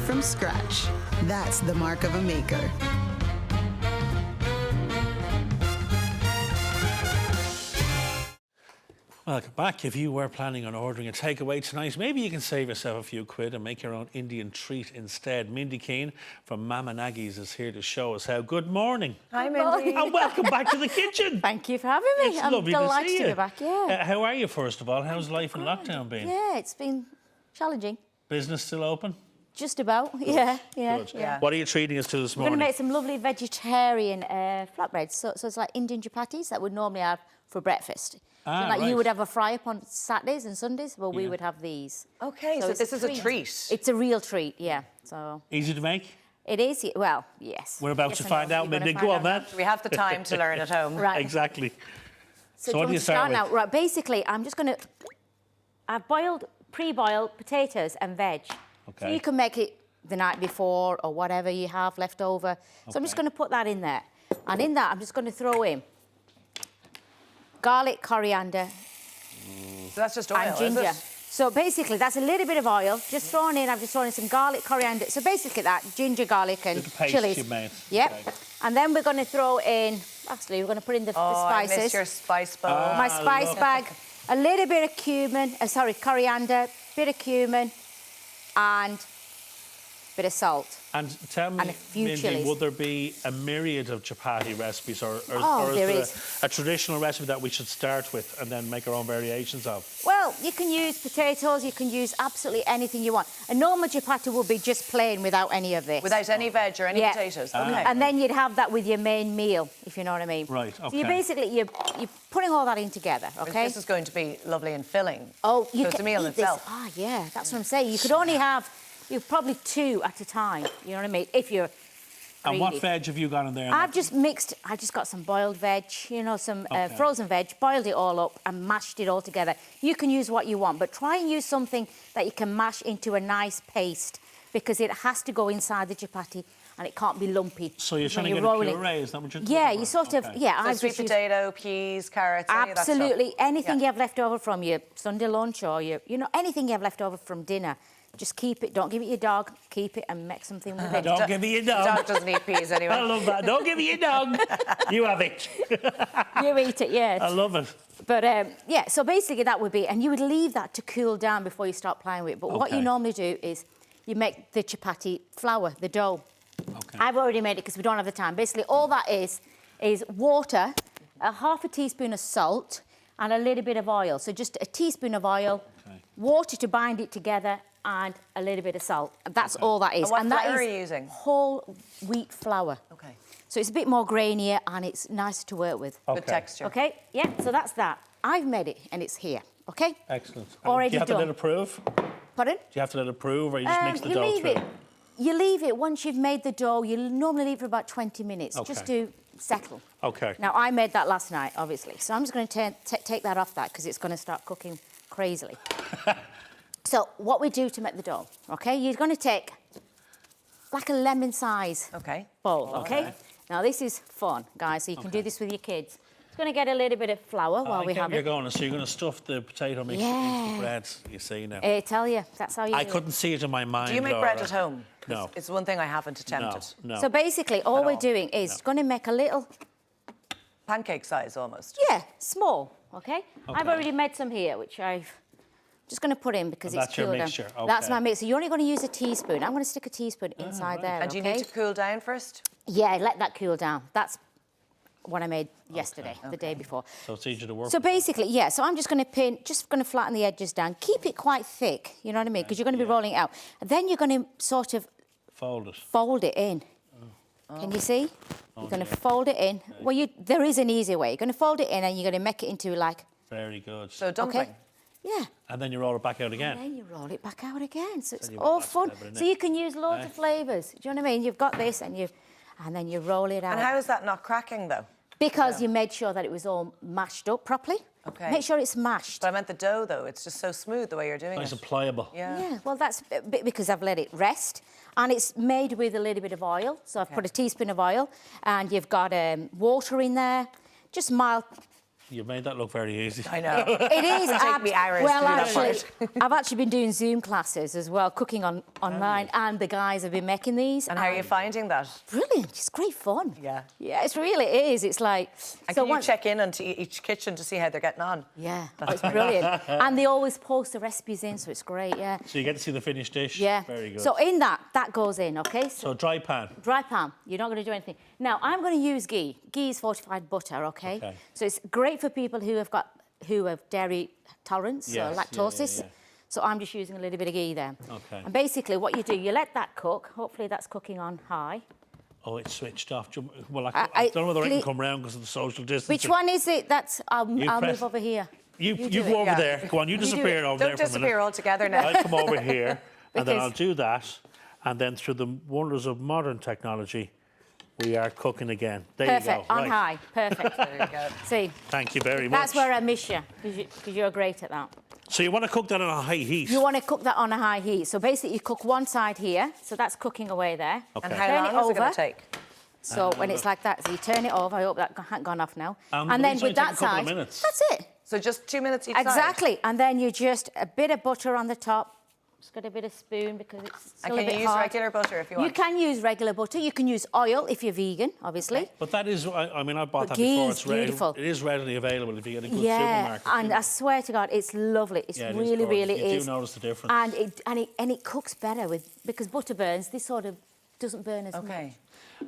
from scratch. That's the mark of a maker. Welcome back. If you were planning on ordering a takeaway tonight, maybe you can save yourself a few quid and make your own Indian treat instead. Mindi Keane from Mama Nagi'S is here to show us how. Good morning. Hi, Mindi. And welcome back to the kitchen. Thank you for having me. It's I'm lovely delighted to see to you. be back, yeah. How are you, first of all? How's life in lockdown been? Yeah, it's been challenging. Business still open? Just about, yeah. Good. What are you treating us to this morning? We're going to make some lovely vegetarian flatbreads. So it's like Indian chapatis that we'd normally have for breakfast. Right. You would have a fry-up on Saturdays and Sundays, well, we would have these. OK, so this is a treat. It's a real treat, yeah. So Easy to make? it is, well, yes. We're about Yes to and find no. out, You're gonna Mindi. find Go on, out man. We have the time to learn at home. Right. Exactly. So what do you start with? now? Right, basically, I'm just going to... I've pre-boiled potatoes and veg. Okay. So you can make it the night before or whatever you have left over. So I'm just going to put that in there. And in that, I'm just going to throw in garlic, coriander, So that's just oil, and ginger. is it? So basically, that's a little bit of oil. Just thrown in, I've just thrown in some garlic, coriander. So basically that, ginger, garlic and Little paste chilies. you made. Yep. Okay. And then we're going to throw in, actually, we're going to put in the spices. I missed your spice bowl. My spice look. bag, a little bit of cumin, coriander, bit of cumin, and bit of salt. And tell me, And a few Mindi, chilies. would there be a myriad of chapati recipes or Oh, there is is. a traditional recipe that we should start with and then make our own variations of? Well, you can use potatoes, you can use absolutely anything you want. A normal chapati would be just plain without any of this. Without any veg or any Yeah. potatoes. Ah. OK. And then you'd have that with your main meal, if you know what I mean. Right, So you okay. basically, you're putting all that in together, OK? This is going to be lovely and filling. Oh, you so it's can a meal in eat this. itself. Ah, yeah, that's what I'm saying. You could only have, probably 2 at a time, you know what I mean, if you're And what greedy. veg have you got in there? I've just got some boiled veg, some Okay. frozen veg, boiled it all up and mashed it all together. You can use what you want, but try and use something that you can mash into a nice paste because it has to go inside the chapati and it can't be lumpy. So you're when trying to get rolling. a puree, is that what you're Yeah, looking you for? sort of, Okay. yeah. So I've sweet just used- potato, peas, carrots, any of that stuff. Absolutely, anything Yeah. you have left over from your Sunday lunch or anything you have left over from dinner, just keep it. Don't give it your dog. Keep it and make something with it. Don't give me your dog. Dog doesn't eat peas anyway. I love that. Don't give me your dog. You have it. You eat it, yeah. I love it. But yeah, so basically that would be, and you would leave that to cool down before you start playing with it. But what you Okay. normally do is you make the chapati flour, the dough. Okay. I've already made it because we don't have the time. Basically, all that is water, a half a teaspoon of salt, and a little bit of oil. So just a teaspoon of oil, Okay. water to bind it together, and a little bit of salt. And that's all that is. And what that flour is are you using? whole wheat flour. OK. So it's a bit more grainier and it's nicer to work with. Good Okay. texture. Okay, yeah, so that's that. I've made it and it's here, okay? Excellent. And Already do you have done. to let it prove? Do Pardon? you have to let it prove or you just mix the you dough leave through? it. You leave it once you've made the dough. You normally leave it for about 20 minutes just Okay. to settle. Okay. Now, I made that last night, obviously. So I'm just going to take that off that because it's going to start cooking crazily. So what we do to make the dough, okay? You're going to take like a lemon size OK. bowl, okay? Now, this is fun, guys, so you can do this with your kids. It's going to get a little bit of flour while we have You're it. going, so you're going to stuff the potato mix Yeah. into the bread, you see now. I tell you, that's how you I do it. couldn't see it in my mind, Do you make Laura. bread at home? 'Cause No. It's one thing I haven't attempted. No. So basically, all we're all. doing is going to make a little, Pancake size almost. yeah, small, okay? I've Okay. already made some here, which I've just going to put in because And it's that's your cooled down. mixture, That's okay. my mixture. You're only going to use a teaspoon. I'm going to stick a teaspoon inside there, And do you okay? need to cool down first? Yeah, let that cool down. That's what I made yesterday, the day before. So it's easier to work So with. basically, yeah, so I'm just going to flatten the edges down. Keep it quite thick, you know what I mean? Because you're going to be rolling it out. And then you're going to sort of Fold it. fold it in. Can you see? You're going to fold it in. Well, there is an easier way. You're going to fold it in and you're going to make it into like, Very good. So dumpling. okay? Yeah. And then you roll it back out And again. then you roll it back out again. So it's you all want that fun. flavour in So it. you can use loads Aye. of flavours. Do you know what I mean? You've got this and then you roll it out. And how is that not cracking, though? Because you made sure that it was all mashed up properly. Okay. Make sure it's mashed. But I meant the dough, though. It's just so smooth the way you're doing Nice it. and pliable. Yeah, well, that's because I've let it rest. And it's made with a little bit of oil. So I've put a teaspoon of oil and you've got water in there. Just mild You made that look very easy. I know. It is. Take me hours well, to do that actually, I've actually been doing Zoom classes as well, cooking online, and the guys have been making these. And how are you finding that? Brilliant. It's great fun. Yeah. Yeah, it really is. It's like... And can you check in onto each kitchen to see how they're getting on? Yeah, it's brilliant. And they always post the recipes in, so it's great, yeah. So you get to see the finished dish? Yeah. Very good. So in that goes in, OK? So dry pan? Dry pan. You're not going to do anything. Now, I'm going to use ghee. Ghee is fortified butter, OK? So it's great for people who have dairy tolerance, or lactosis. So I'm just using a little bit of ghee there. OK. And basically what you do, you let that cook. Hopefully that's cooking on high. Oh, it's switched off. Well, I don't know whether I can come round because of the social distancing. Which one is it? I'll move over here. You go over there. Go on, you disappear over there for a minute. Don't disappear altogether now. I'll come over here, and then I'll do that. And then through the wonders of modern technology, we are cooking again. There you go. Perfect, on high. Perfect. There you go. See? Thank you very much. That's where I miss you, because you're great at that. So you want to cook that on a high heat? You want to cook that on a high heat. So basically you cook one side here, so that's cooking away there. Okay. And how long is it going to take? So when it's like that, so you turn it over. I hope that hasn't gone off now. And then with that a couple side, of minutes. that's it. So just 2 minutes each side? Exactly. And then you just, a bit of butter on the top. Just got a bit of spoon because it's still a bit hard. And can you use regular butter if you want? You can use regular butter. You can use oil if you're vegan, obviously. Okay. But that is, I mean, I bought that ghee before. is beautiful. It is readily available if you get a good Yeah, supermarket. and I swear to God, it's lovely. It's Yeah, it really, is really gorgeous. You is. do notice the difference. And it cooks better because butter burns. This sort of doesn't burn as much. Okay.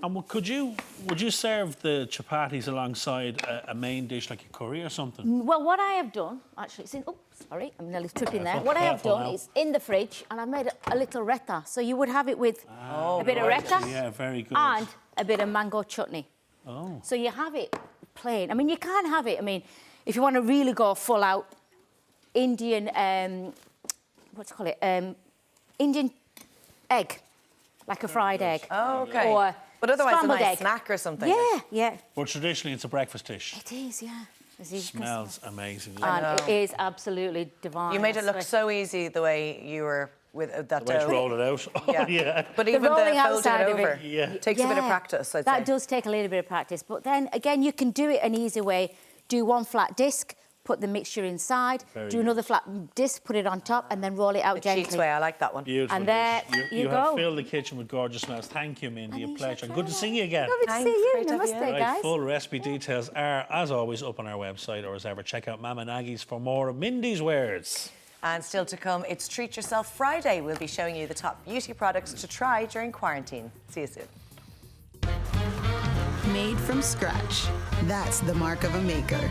And would you serve the chapatis alongside a main dish like a curry or something? Well, what I have done, actually, sorry, I'm nearly tripping there. What I have done is in the fridge, and I've made a little raita. So you would have it with a bit of raita. Yeah, very good. And a bit of mango chutney. Oh. So you have it plain. I mean, you can have it. I mean, if you want to really go full out, Indian, Indian egg, like a fried egg. Oh, okay. Or but otherwise a scrambled nice egg. snack or something. Yeah, yeah. But traditionally, it's a breakfast dish. It is, yeah. As you can Smells amazing. And it is absolutely divine. You made it I look swear. so easy the way you were with that The way to dough. roll it out. Oh, yeah. But even the rolling folding outside it of over it. takes a bit of practice, I'd say. That does take a little bit of practice. But then, again, you can do it an easy way. Do one flat disc, put the mixture inside, do another flat disc, put it on top, and then roll it out gently. Cheats way, I like that one. Beautiful. And there you go. have filled the kitchen with gorgeous smells. Thank you, Mindy. A pleasure. Good to see you again. Lovely to see you. Namaste, Right, guys. full recipe details are, as always, up on our website, or as ever, check out Mama Nagi'S for more of Mindy's wares. And still to come, it's Treat Yourself Friday. We'll be showing you the top beauty products to try during quarantine. See you soon. Made from scratch. That's the mark of a maker.